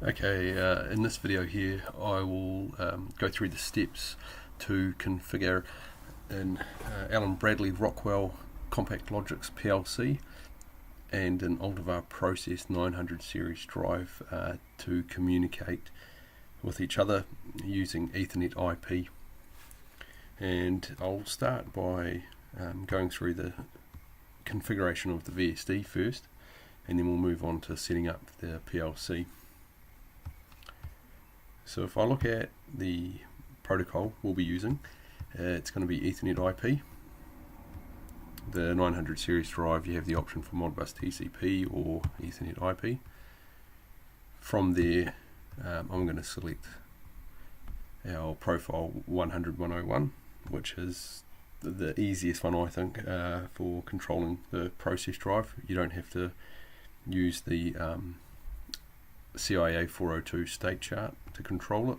Okay, in this video here I will go through the steps to configure an Allen-Bradley Rockwell CompactLogix PLC and an Altivar Process 900 series drive to communicate with each other using EthernetIP. And I'll start by going through the configuration of the VSD first, and then we'll move on to setting up the PLC. So if I look at the protocol we'll be using, it's going to be EthernetIP. The 900 series drive, you have the option for Modbus TCP or EthernetIP. From there, I'm going to select our profile 100.101, which is the easiest one I think for controlling the process drive. You don't have to use the CIA 402 state chart to control it.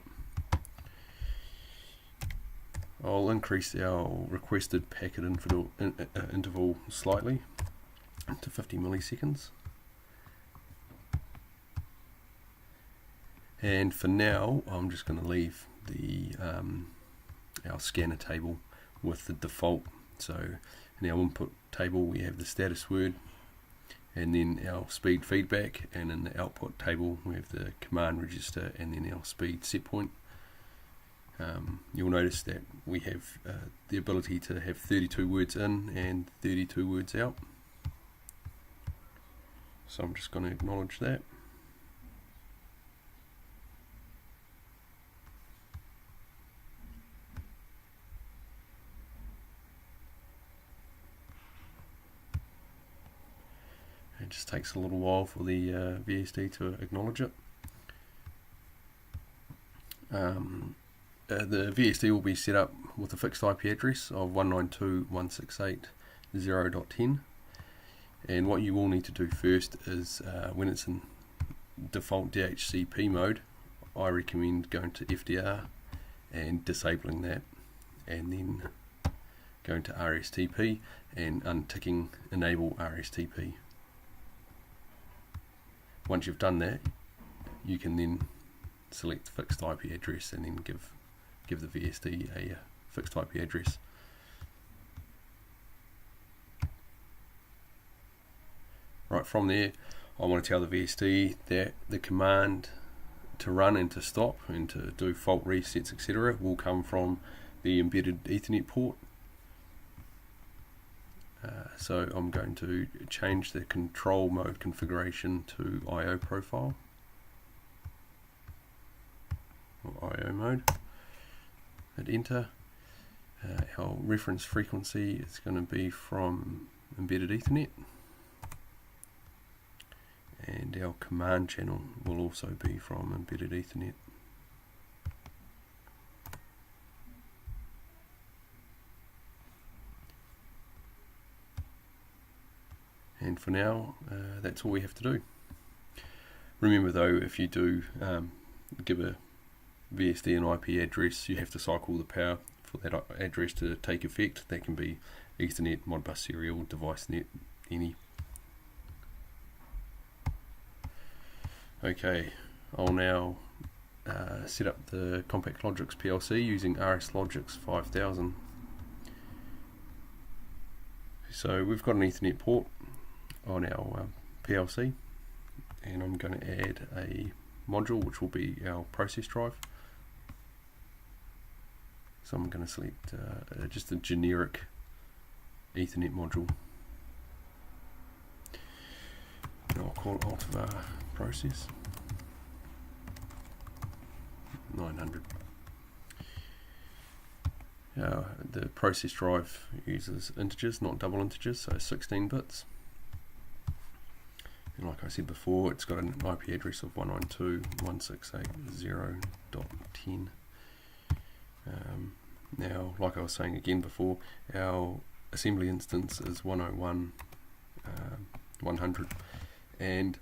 I'll increase our requested packet interval slightly to 50 milliseconds. And for now, I'm just going to leave the our scanner table with the default. So in our input table we have the status word, and then our speed feedback, and in the output table we have the command register and then our speed set point. You'll notice that we have the ability to have 32 words in and 32 words out. So I'm just going to acknowledge that. It just takes a little while for the VSD to acknowledge it. The VSD will be set up with a fixed IP address of 192.168.0.10, and what you will need to do first is when it's in default DHCP mode, I recommend going to FDR and disabling that, and then going to RSTP and unticking enable RSTP. Once you've done that, you can then select fixed IP address and then give the VSD a fixed IP address. Right, from there I want to tell the VSD that the command to run and to stop and to do fault resets, etc. will come from the embedded Ethernet port. So I'm going to change the control mode configuration to IO profile, or IO mode. Hit enter. Our reference frequency is going to be from embedded Ethernet, and our command channel will also be from embedded Ethernet. And for now, that's all we have to do. Remember though, if you do give a VSD an IP address, you have to cycle the power for that address to take effect. That can be Ethernet, Modbus serial, DeviceNet, any. Okay, I'll now set up the CompactLogix PLC using RSlogix 5000. So we've got an Ethernet port on our PLC, and I'm going to add a module which will be our process drive. So I'm going to select just a generic Ethernet module, and I'll call it Altivar Process 900. The process drive uses integers, not double integers, so 16 bits. And like I said before, it's got an IP address of 192.168.0.10. Now, like I was saying again before, our assembly instance is 101.100, and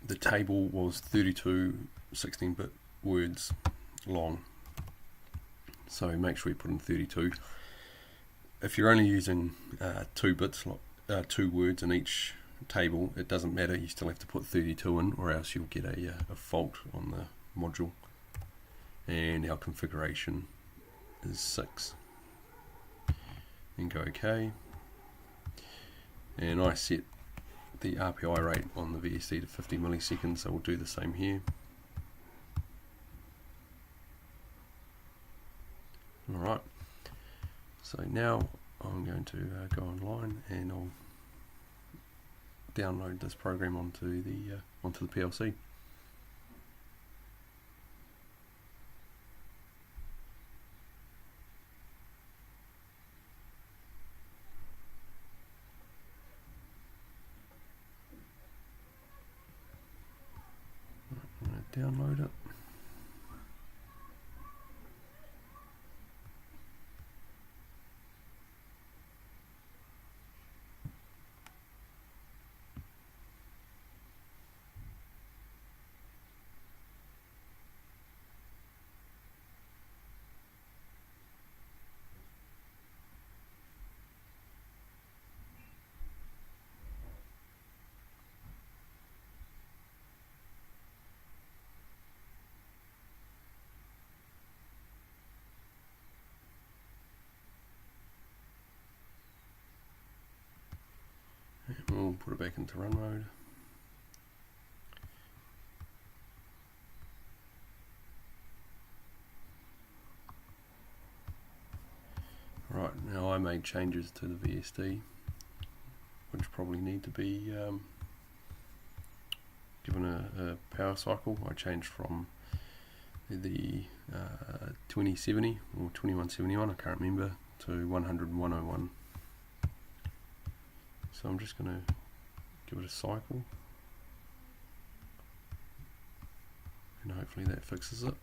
the table was 32 16-bit words long. So make sure you put in 32. If you're only using 2 bits, 2 words in each table, it doesn't matter, you still have to put 32 in, or else you'll get a fault on the module. And our configuration is 6. And go OK. And I set the RPI rate on the VSD to 50 milliseconds, so we'll do the same here. Alright, so now I'm going to go online and I'll download this program onto the PLC. I'm going to download it. We'll put it back into run mode. Right, now I made changes to the VSD, which probably need to be given a power cycle. I changed from the 2070 or 2171, I can't remember, to 100 and 101. So I'm just going to give it a cycle, and hopefully that fixes it.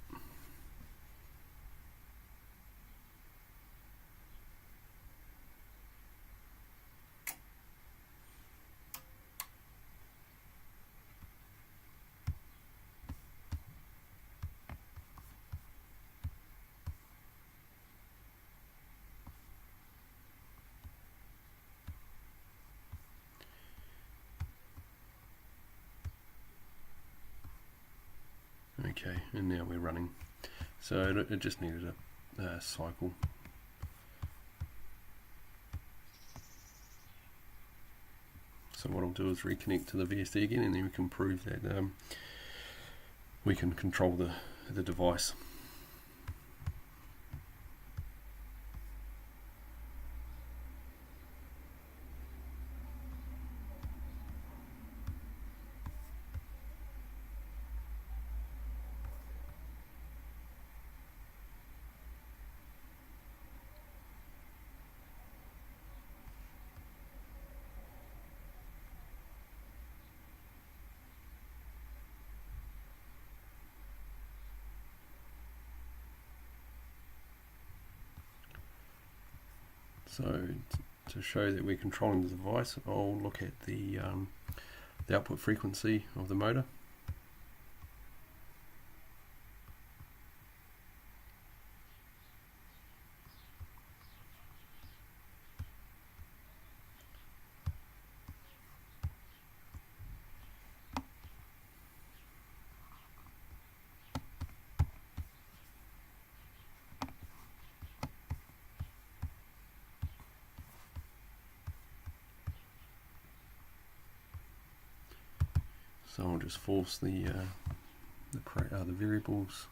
Okay, and now we're running. So it just needed a cycle. So what I'll do is reconnect to the VSD again, and then we can prove that we can control the device. So to show that we're controlling the device, I'll look at the output frequency of the motor. So I'll just force the variables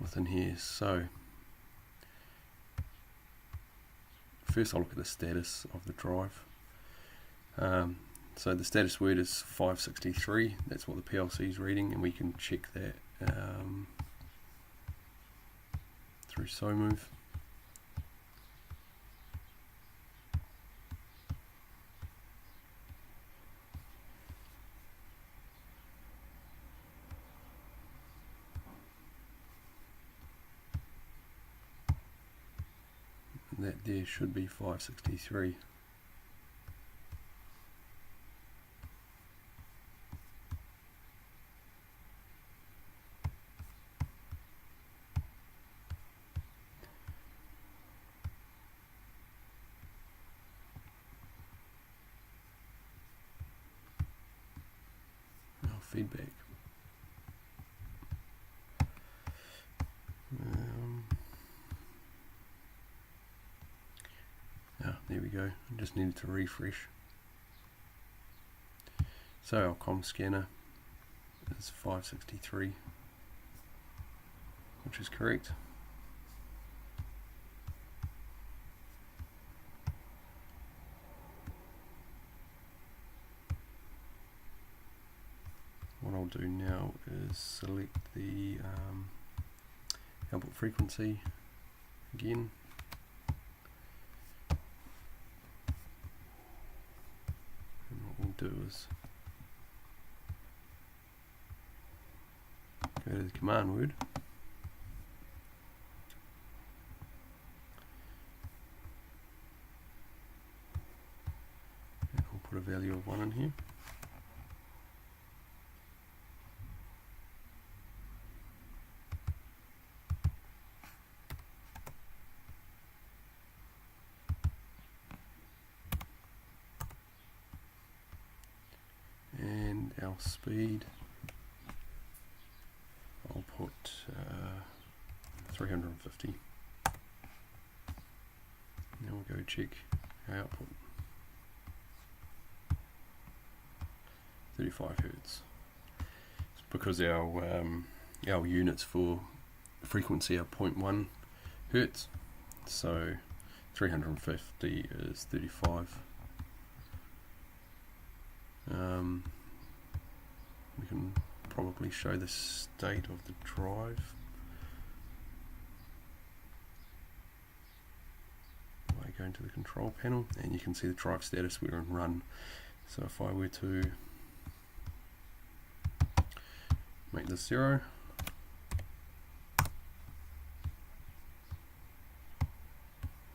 within here. So first I'll look at the status of the drive. So the status word is 563. That's what the PLC is reading, and we can check that through SoMove. That there should be 563. feedback. There we go. I just needed to refresh. So our COM scanner is 563, which is correct. What I'll do now is select the output frequency again. And what we'll do is go to the command word. And we'll put a value of 1 in here. And our speed, I'll put 350. Now we'll go check our output. 35 Hertz. It's because our units for frequency are 0.1 Hertz, so 350 is 35. We can probably show the state of the drive by going to the control panel, and you can see the drive status. We're in run. So if I were to make this 0,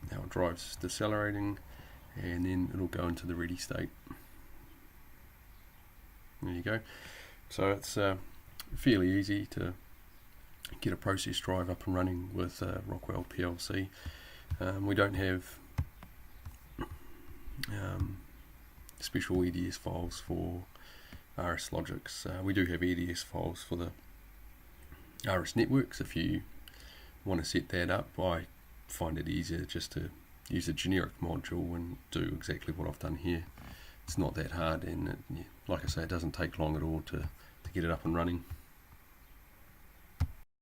now it drives decelerating, and then it'll go into the ready state. There you go. So it's fairly easy to get a process drive up and running with Rockwell PLC. We don't have special EDS files for RSlogix. We do have EDS files for the RS networks. If you want to set that up, I find it easier just to use a generic module and do exactly what I've done here. It's not that hard, and like I say, it doesn't take long at all to get it up and running.